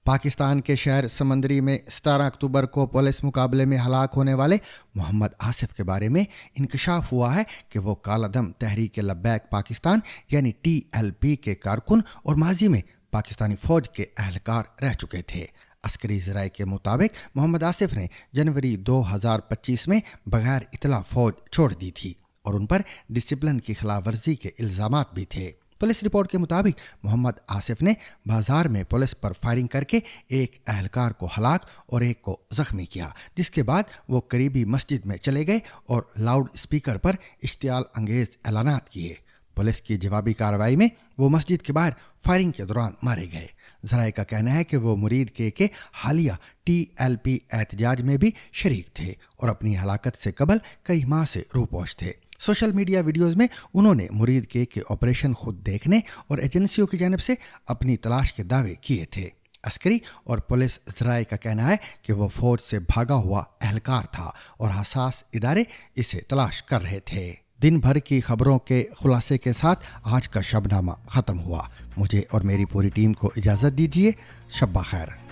پاکستان کے شہر سمندری میں 17 اکتوبر کو پولیس مقابلے میں ہلاک ہونے والے محمد آصف کے بارے میں انکشاف ہوا ہے کہ وہ کالعدم تحریک لبیک پاکستان یعنی TLP کے کارکن اور ماضی میں پاکستانی فوج کے اہلکار رہ چکے تھے۔ عسکری ذرائع کے مطابق محمد آصف نے جنوری 2025 میں بغیر اطلاع فوج چھوڑ دی تھی اور ان پر ڈسپلن کی خلاف ورزی کے الزامات بھی تھے۔ پولیس رپورٹ کے مطابق محمد آصف نے بازار میں پولیس پر فائرنگ کر کے ایک اہلکار کو ہلاک اور ایک کو زخمی کیا، جس کے بعد وہ قریبی مسجد میں چلے گئے اور لاؤڈ اسپیکر پر اشتعال انگیز اعلانات کیے۔ پولیس کی جوابی کارروائی میں وہ مسجد کے باہر فائرنگ کے دوران مارے گئے۔ ذرائع کا کہنا ہے کہ وہ مرید کے حالیہ TLP احتجاج میں بھی شریک تھے اور اپنی ہلاکت سے قبل کئی ماہ سے روپوش تھے۔ سوشل میڈیا ویڈیوز میں انہوں نے مرید کے آپریشن خود دیکھنے اور ایجنسیوں کی جانب سے اپنی تلاش کے دعوے کیے تھے۔ عسکری اور پولیس ذرائع کا کہنا ہے کہ وہ فوج سے بھاگا ہوا اہلکار تھا اور حساس ادارے اسے تلاش کر رہے تھے۔ دن بھر کی خبروں کے خلاصے کے ساتھ آج کا شبنامہ ختم ہوا۔ مجھے اور میری پوری ٹیم کو اجازت دیجیے۔ شب بخیر۔